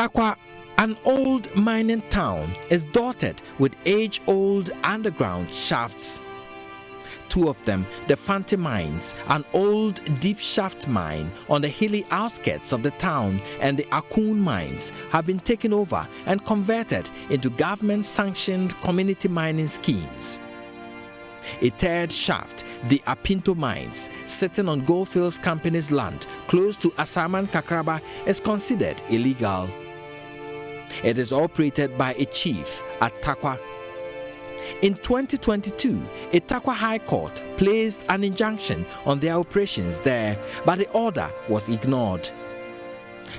Tarkwa, an old mining town, is dotted with age-old underground shafts. Two of them, the Fanti Mines, an old deep shaft mine on the hilly outskirts of the town, and the Akun Mines, have been taken over and converted into government-sanctioned community mining schemes. A third shaft, the Apinto Mines, sitting on Goldfields Company's land close to Asaman Kakraba, is considered illegal. It is operated by a chief at Tarkwa. In 2022, a Tarkwa High Court placed an injunction on their operations there, but the order was ignored.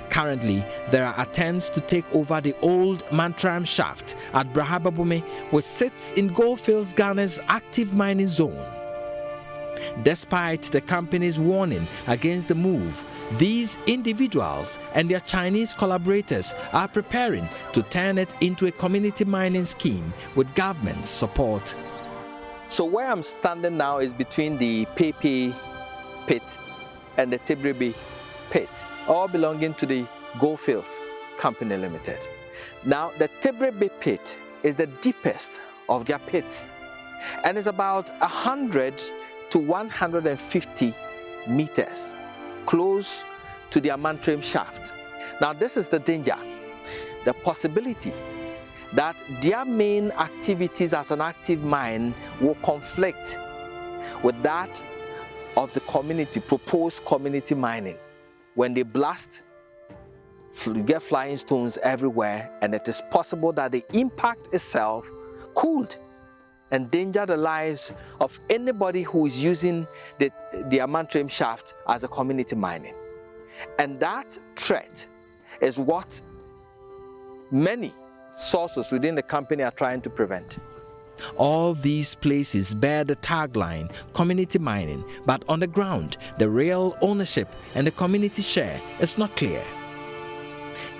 Currently, there are attempts to take over the old Mantram shaft at Brahababume, which sits in Goldfields Ghana's active mining zone. Despite the company's warning against the move, these individuals and their Chinese collaborators are preparing to turn it into a community mining scheme with government support. So where I'm standing now is between the Pepe pit and the Tibribi pit, all belonging to the Goldfields Company Limited. Now, the Tibribi pit is the deepest of their pits and is about 100 to 150 meters close to their Mantram shaft. Now, this is the danger, the possibility that their main activities as an active mine will conflict with that of the community, proposed community mining. When they blast, you get flying stones everywhere, and it is possible that the impact itself could endanger the lives of anybody who is using the Mantram shaft as a community mining. And that threat is what many sources within the company are trying to prevent. All these places bear the tagline community mining, but on the ground, the real ownership and the community share is not clear.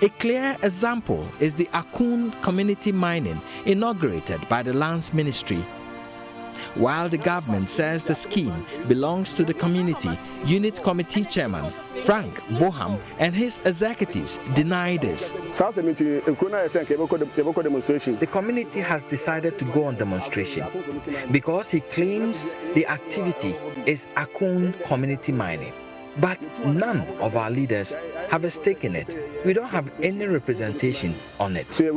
A clear example is the Akun community mining inaugurated by the Lands Ministry. While the government says the scheme belongs to the community, Unit Committee Chairman Frank Boham and his executives deny this. The community has decided to go on demonstration because he claims the activity is Akun community mining. But none of our leaders have a stake in it. We don't have any representation on it. It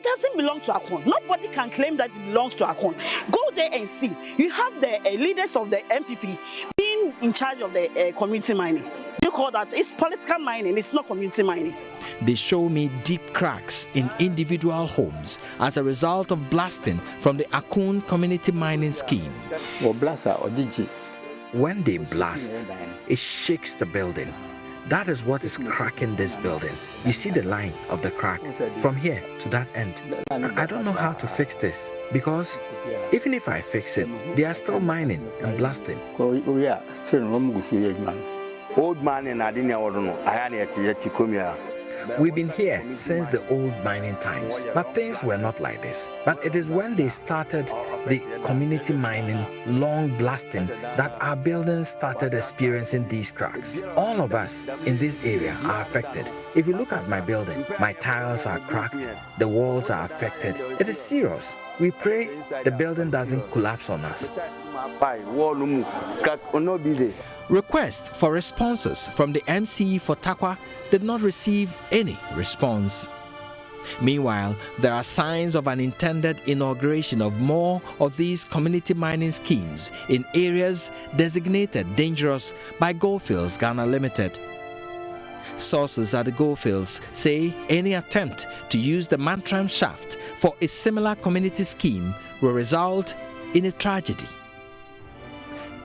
doesn't belong to Akon. Nobody can claim that it belongs to Akon. Go there and see. You have the leaders of the MPP being in charge of the community mining. You call that? It's political mining, it's not community mining. They show me deep cracks in individual homes as a result of blasting from the Akun community mining scheme. When they blast, it shakes the building. That is what is cracking this building. You see the line of the crack from here to that end. I don't know how to fix this because even if I fix it, they are still mining and blasting. Old man in We've been here since the old mining times, but things were not like this. But it is when they started the community mining, long blasting, that our buildings started experiencing these cracks. All of us in this area are affected. If you look at my building, my tiles are cracked, the walls are affected. It is serious. We pray the building doesn't collapse on us. Request for responses from the MCE for Tarkwa did not receive any response. Meanwhile, there are signs of an intended inauguration of more of these community mining schemes in areas designated dangerous by Goldfields Ghana Limited. Sources at the Goldfields say any attempt to use the Mantram shaft for a similar community scheme will result in a tragedy.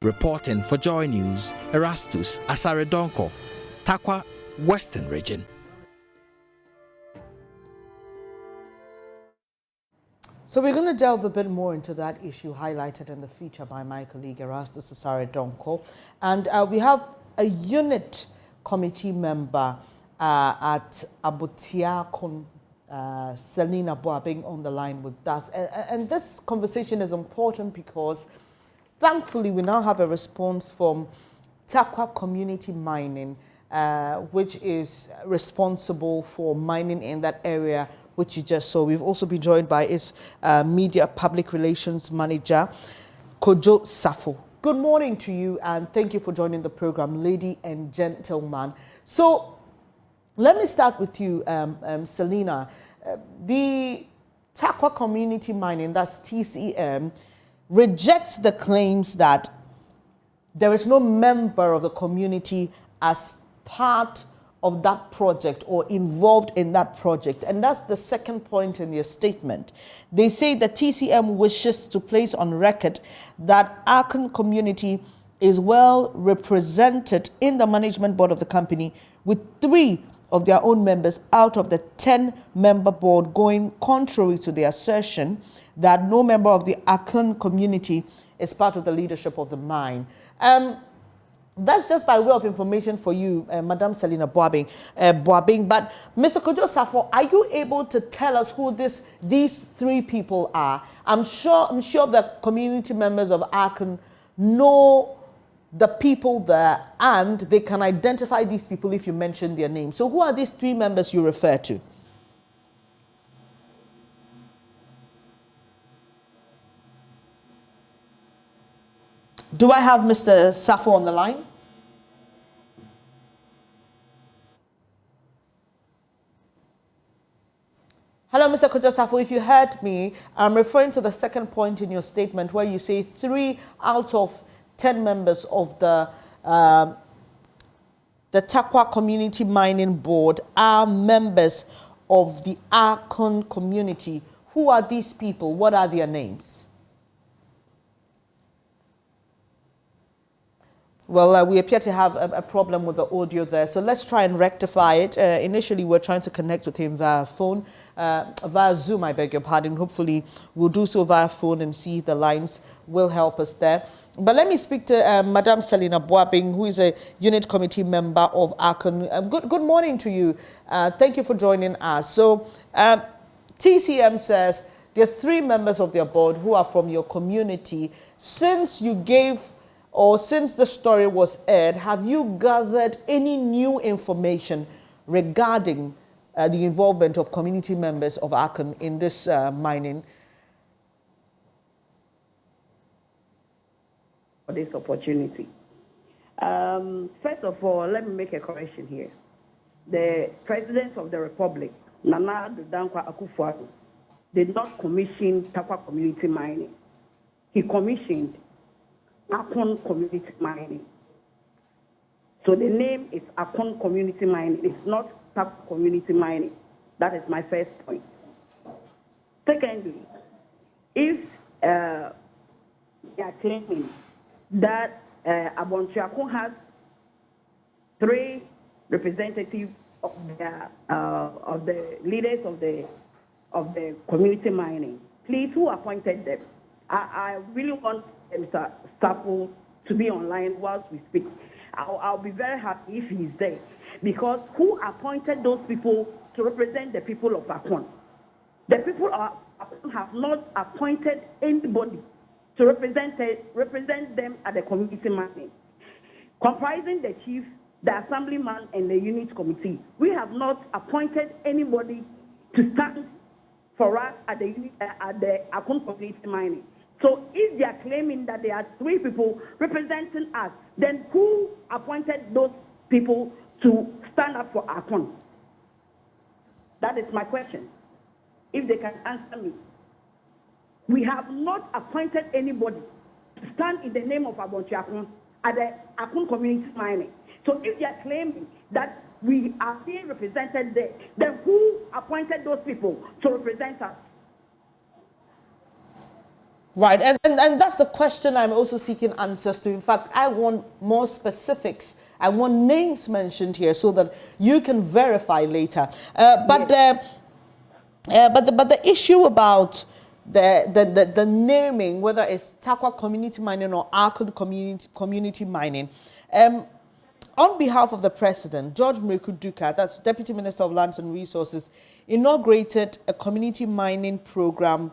Reporting for Joy News, Erastus Asaredonko, Tarkwa, Western Region. So we're going to delve a bit more into that issue highlighted in the feature by my colleague Erastus Asaredonko. And we have a unit committee member at Abotia Selina Boabing on the line with us. And this conversation is important because thankfully we now have a response from Tarkwa Community Mining which is responsible for mining in that area, which you just saw. We've also been joined by its media public relations manager, Kojo Safo. Good morning to you, and thank you for joining the program, lady and gentleman. So let me start with you, Selina. The Tarkwa Community Mining, that's TCM, rejects the claims that there is no member of the community as part of that project or involved in that project. And that's the second point in their statement. They say the TCM wishes to place on record that Tarkwa Community is well represented in the management board of the company, with 3 of their own members out of the 10-member board going contrary to the assertion that no member of the Tarkwa Community is part of the leadership of the mine. That's just by way of information for you, Madam Selina Boabing. But Mr. Kojo Safo, are you able to tell us who these 3 people are? I'm sure the community members of Tarkwa know the people there, and they can identify these people if you mention their names. So who are these 3 members you refer to? Do I have Mr. Safo on the line? Hello, Mr. Kojo Safo. If you heard me, I'm referring to the second point in your statement where you say 3 out of 10 members of the Tarkwa Community Mining Board are members of the Tarkwa Community. Who are these people? What are their names? Well, we appear to have a problem with the audio there, so let's try and rectify it. Initially, we're trying to connect with him via phone, via Zoom, I beg your pardon. Hopefully, we'll do so via phone and see if the lines will help us there. But let me speak to Madam Selina Boabing, who is a unit committee member of Tarkwa. Good morning to you. Thank you for joining us. So, TCM says there are 3 members of their board who are from your community. Since the story was aired, have you gathered any new information regarding the involvement of community members of Tarkwa in this mining? For this opportunity. First of all, let me make a correction here. The President of the Republic, Nana Dankwa Akufo-Addo, did not commission Tarkwa Community Mining. He commissioned Tarkwa Community Mining. So the name is Tarkwa Community Mining. It's not Tarkwa Community Mining. That is my first point. Secondly, if they are claiming that Abontiakun has 3 representatives of the leaders of the community mining, please, who appointed them? I really want Mr. Safo to be online whilst we speak. I'll be very happy if he's there, because who appointed those people to represent the people of Tarkwa? The people have not appointed anybody to represent them at the community mining, comprising the chief, the assemblyman, and the unit committee. We have not appointed anybody to stand for us at the Tarkwa Community Mining. So if they are claiming that there are 3 people representing us, then who appointed those people to stand up for Tarkwa? That is my question. If they can answer me. We have not appointed anybody to stand in the name of Abontiakun at the Tarkwa Community Mining. So if they are claiming that we are being represented there, then who appointed those people to represent us? Right, and that's the question I'm also seeking answers to. In fact, I want more specifics. I want names mentioned here so that you can verify later. But the issue about the naming, whether it's Tarkwa Community Mining or Tarkwa Community Mining, on behalf of the President, George Mreku Duka, that's Deputy Minister of Lands and Resources, inaugurated a community mining program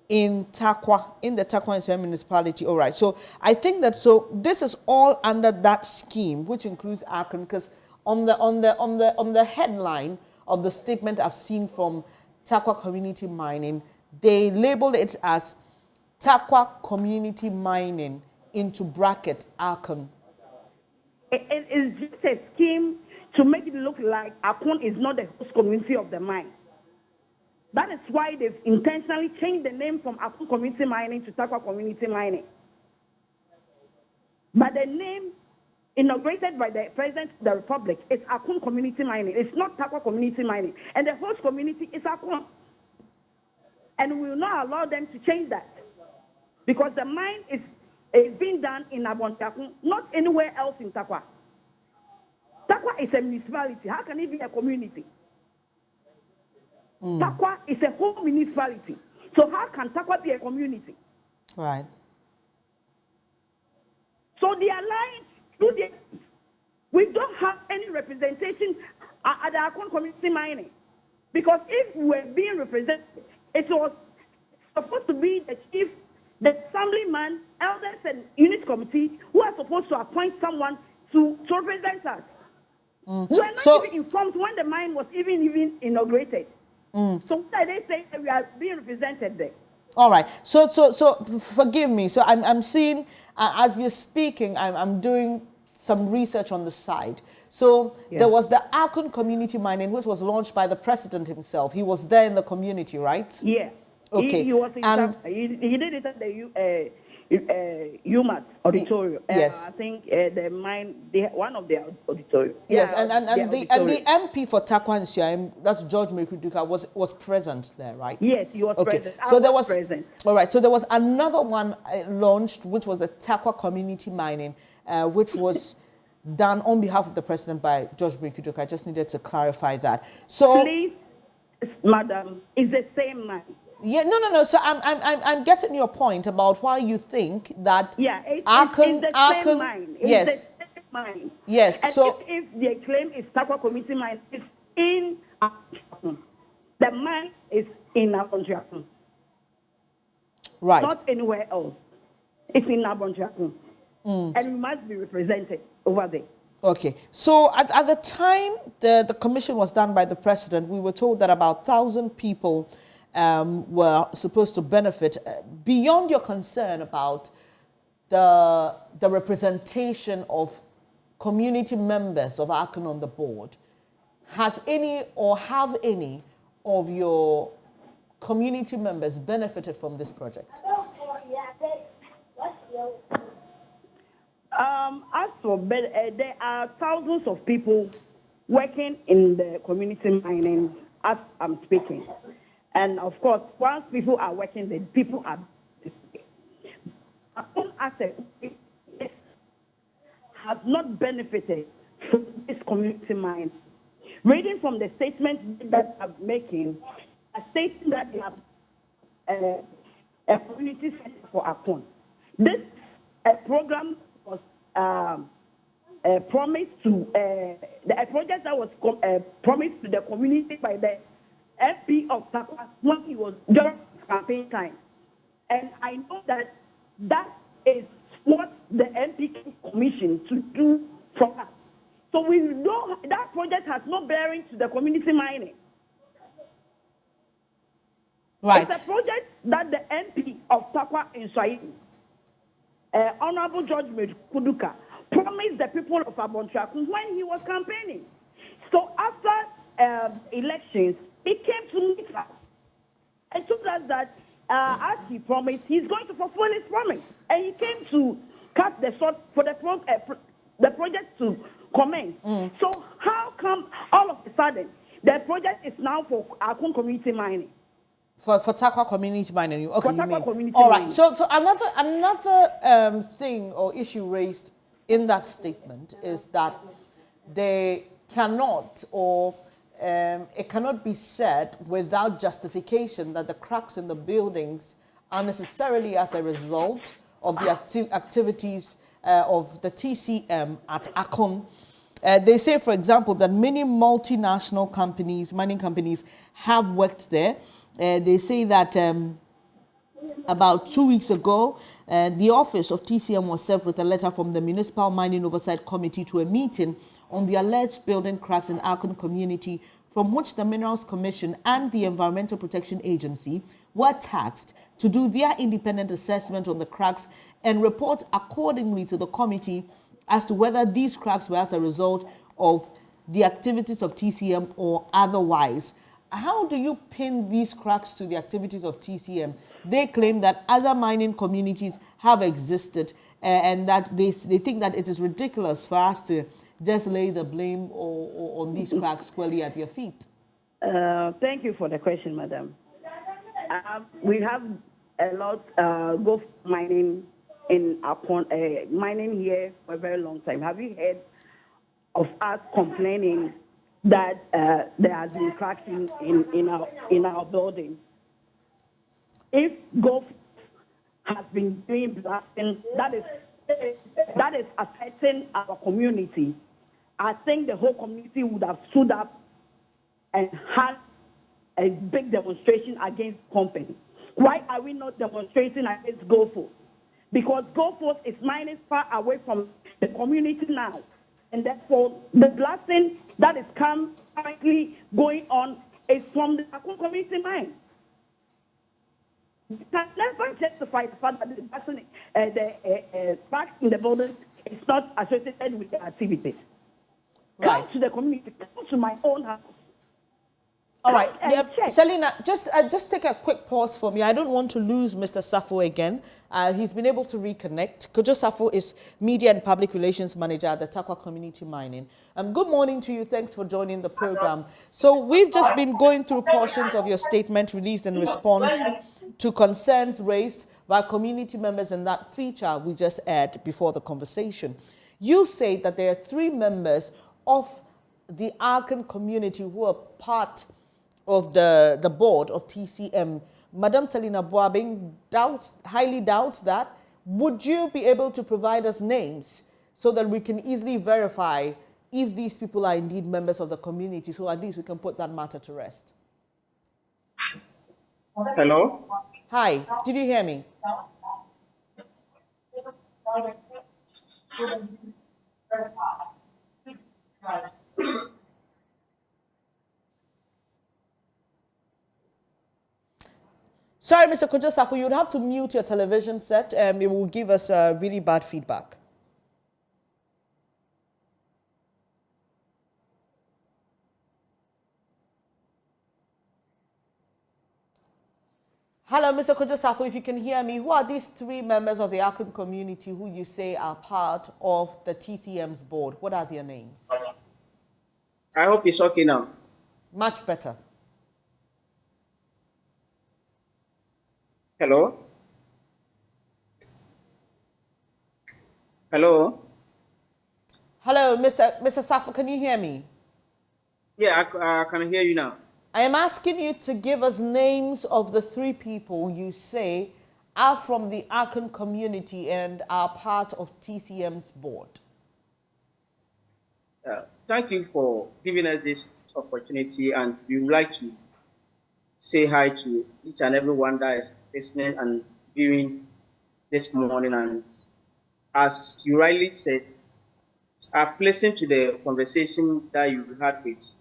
in Tarkwa, in the Tarkwa Insular Municipality. All right, so I think that this is all under that scheme, which includes Tarkwa, because on the headline of the statement I've seen from Tarkwa Community Mining, they labeled it as Tarkwa Community Mining into bracket Akon. It is just a scheme to make it look like Akon is not the host community of the mine. That is why they've intentionally changed the name from Akon Community Mining to Tarkwa Community Mining. But the name inaugurated by the President of the Republic is Akon Community Mining. It's not Tarkwa Community Mining. And the host community is Akon. And we will not allow them to change that. Because the mine is being done in Abontakun, not anywhere else in Tarkwa. Tarkwa is a municipality. How can it be a community? Tarkwa is a whole municipality. So how can Tarkwa be a community? Right. So they are lying through the... We don't have any representation at the Akon Community Mining. Because if we were being represented, it was supposed to be the chief, the assemblyman, elders, and unit committee who are supposed to appoint someone to represent us. We were not even informed when the mine was even inaugurated. So what are they saying that we are being represented there? All right. So forgive me. So I'm seeing, as we're speaking, I'm doing some research on the side. So there was the Akon Community Mining, which was launched by the president himself. He was there in the community, right? Yeah. Okay. He was in he did it at the UMAT auditorium. Yes. I think the mine, one of the auditorium. Yes, Yeah, and the MP for Tarkwa and Siam, that's George Mekuduka, was present there, right? Yes, he was present. So there was present. All right. So there was another one launched, which was the Tarkwa Community Mining, which was done on behalf of the president by George Mekuduka. I just needed to clarify that. So please, madam, it's the same mine. Yeah, no. So I'm getting your point about why you think that it's Akon, the same mine. It's the same mine. Yes. And so if the claim is Tarkwa Community Mine, it's in Abontakun. The mine is in Abontakun. Right. Not anywhere else. It's in Abontakun. And we must be represented over there. Okay. So at the time the commission was done by the president, we were told that about 1,000 people were supposed to benefit. Beyond your concern about the representation of community members of Akon on the board, has any or have any of your community members benefited from this project? As for there are thousands of people working in the community mining as I'm speaking. And of course, once people are working, then people are. Akon asset has not benefited from this community mine. Reading from the statement that I'm making, a statement that they have a community center for Akon. This program was promised to a project that was promised to the community by the MP of Tarkwa when he was during campaign time. And I know that is what the MP commissioned to do for us. So we know that project has no bearing to the community mining. Right. It's a project that the MP of Tarkwa in Swahili, Honorable George Mekuduka, promised the people of Abontakun when he was campaigning. So after elections, he came to meet us and told us that, as he promised, he's going to fulfill his promise. And he came to cut the short for the project to commence. So how come all of a sudden the project is now for Akon Community Mining? For Tarkwa Community Mining. Okay, for Tarkwa Community all Mining. right. So another thing or issue raised in that statement is that they cannot or it cannot be said without justification that the cracks in the buildings are necessarily as a result of the activities of the TCM at Akon. They say, for example, that many multinational companies, mining companies, have worked there. They say that About 2 weeks ago, the office of TCM was served with a letter from the Municipal Mining Oversight Committee to a meeting on the alleged building cracks in Tarkwa Community, from which the Minerals Commission and the Environmental Protection Agency were tasked to do their independent assessment on the cracks and report accordingly to the committee as to whether these cracks were as a result of the activities of TCM or otherwise. How do you pin these cracks to the activities of TCM? They claim that other mining communities have existed and that they think that it is ridiculous for us to just lay the blame on these cracks squarely at your feet. Thank you for the question, madam. We have a lot gold mining in mining here for a very long time. Have you heard of us complaining that there has been cracks in our building? If gold has been doing blasting, that is affecting our community. I think the whole community would have stood up and had a big demonstration against company. Why are we not demonstrating against Goldforce? Because Goldforce is mining far away from the community now. And therefore, the blasting that is currently going on is from the Tarkwa Community mine. You can never justify the fact that the blasting, the cracks in the building is not associated with the activities. Right. Come to the community, come to my own house. All right, Check. Selina, just take a quick pause for me. I don't want to lose Mr. Safo again. He's been able to reconnect. Kojo Safo is Media and Public Relations Manager at the Tarkwa Community Mining. Good morning to you. Thanks for joining the program. So we've just been going through portions of your statement released in response to concerns raised by community members in that feature we just aired before the conversation. You say that there are 3 members of the Tarkwa community who are part of the board of TCM. Madam Selina Boabing highly doubts that. Would you be able to provide us names so that we can easily verify if these people are indeed members of the community, so at least we can put that matter to rest? Hello? Hi, did you hear me? Sorry, Mr. Kojo Safo, you'd have to mute your television set. It will give us really bad feedback. Hello, Mr. Kojo Safo, if you can hear me, who are these 3 members of the Tarkwa community who you say are part of the TCM's board? What are their names? I hope it's okay now. Much better. Hello? Hello? Hello, Mr. Safo, can you hear me? Yeah, I can hear you now. I am asking you to give us names of the 3 people you say are from the Tarkwa community and are part of TCM's board. Thank you for giving us this opportunity, and we would like to say hi to each and everyone that is listening and viewing this morning. And as you rightly said, I've listened to the conversation that you had with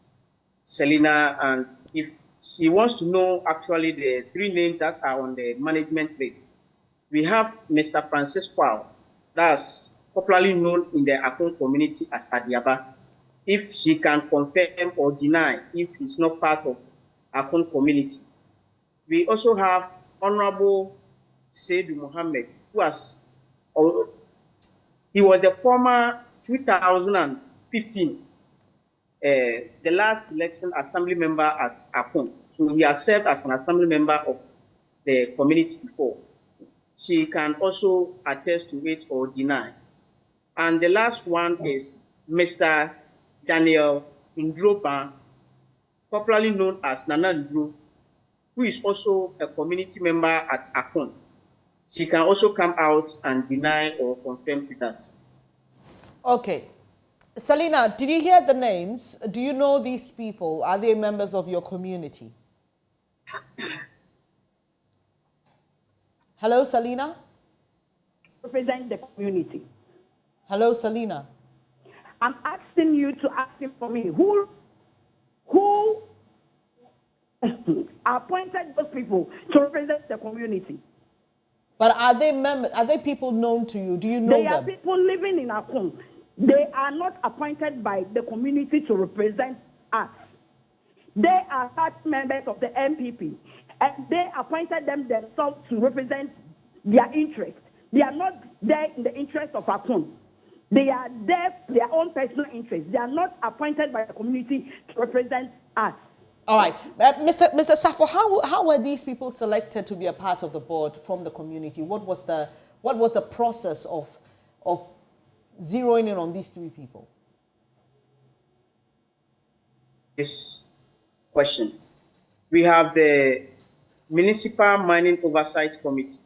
Selina, and if she wants to know actually the 3 names that are on the management list, we have Mr. Francis Kwao, that's popularly known in the Tarkwa community as Adiaba. If she can confirm or deny if he's not part of Tarkwa community. We also have Honorable Saidu Mohammed, who he was the former 2015 the last election assembly member at Tarkwa. So he has served as an assembly member of the community before. She can also attest to it or deny. And the last one is Mr. Daniel Ndroba, popularly known as Nana Ndro, who is also a community member at Tarkwa. She can also come out and deny or confirm to that. Okay. Selina, did you hear the names? Do you know these people? Are they members of your community? Hello, Selina? Represent the community. Hello, Selina? I'm asking you to ask him for me. Who appointed those people to represent the community? But are they members? Are they people known to you? Do you know They them? are people living in Akon. They are not appointed by the community to represent us. They are part members of the MPP, and they appointed them themselves to represent their interests. They are not there in the interest of Akon. They are there for their own personal interests. They are not appointed by the community to represent us. All right. Mr. Safo, how were these people selected to be a part of the board from the community? What was the process of zeroing in on these three people? This question. We have the Municipal Mining Oversight Committee.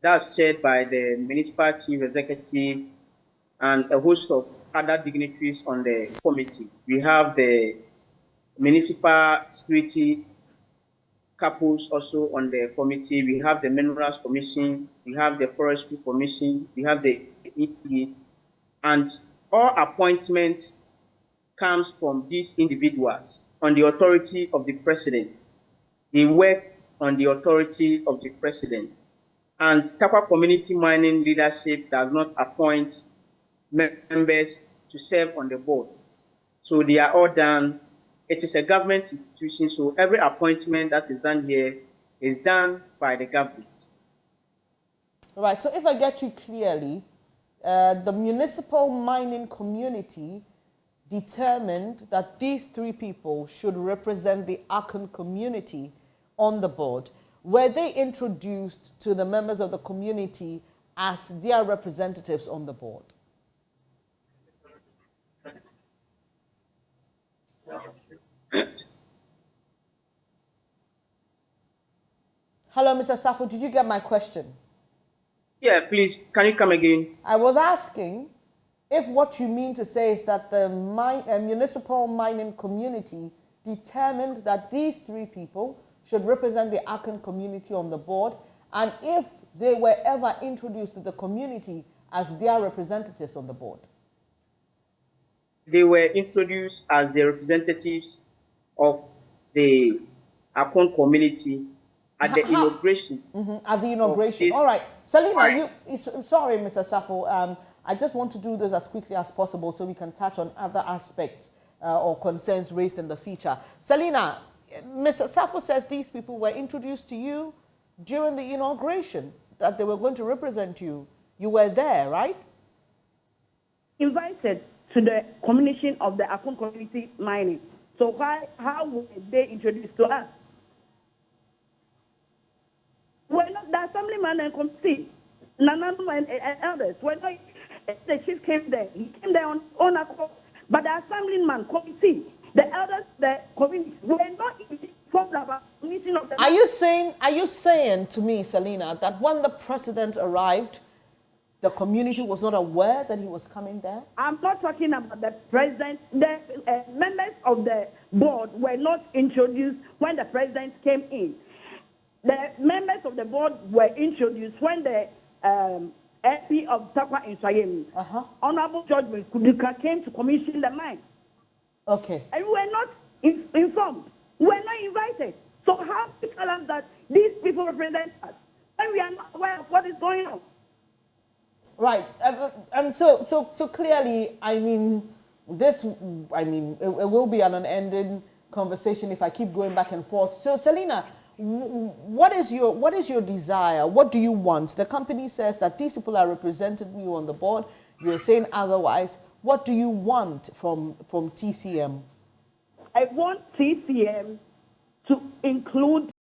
That's chaired by the Municipal Chief Executive and a host of other dignitaries on the committee. We have the Municipal Security couples also on the committee. We have the Minerals Commission, we have the Forestry Commission, we have the EPA, and all appointments comes from these individuals on the authority of the president. They work on the authority of the president. And Tarkwa Community Mining leadership does not appoint members to serve on the board. So they are all done. It is a government institution, so every appointment that is done here is done by the government. All right, so if I get you clearly, the municipal mining community determined that these three people should represent the Akan community on the board. Were they introduced to the members of the community as their representatives on the board? Hello, Mr. Safo, did you get my question? Yeah, please, can you come again? I was asking if what you mean to say is that the municipal mining community determined that these three people should represent the Akan community on the board, and if they were ever introduced to the community as their representatives on the board. They were introduced as the representatives of the Akon community at the inauguration. At the inauguration. All right. Selina, sorry, Mr. Safo. I just want to do this as quickly as possible so we can touch on other aspects or concerns raised in the feature. Selina, Mr. Safo says these people were introduced to you during the inauguration, that they were going to represent you. You were there, right? Invited to the commission of the Akon Community Mining. So how were they introduced to us? We're not the assemblyman and committee, Nanano and others. We're not, the chief came there. He came there on own accord. But the assemblyman committee, the elders, the community, were not informed about the meeting of the... Are you saying to me, Selina, that when the president arrived, the community was not aware that he was coming there? I'm not talking about the president. The members of the board were not introduced when the president came in. The members of the board were introduced when the MP of Tarkwa in Swayemi, Honorable George Kuduka, came to commission the mine. Okay. And we were not informed. We were not invited. So how do you tell us that these people represent us when we are not aware of what is going on? Right. And so clearly, I mean, it will be an unending conversation if I keep going back and forth. So, Selina, what is your desire? What do you want? The company says that these people are representing you on the board. You're saying otherwise. What do you want from TCM? I want TCM to include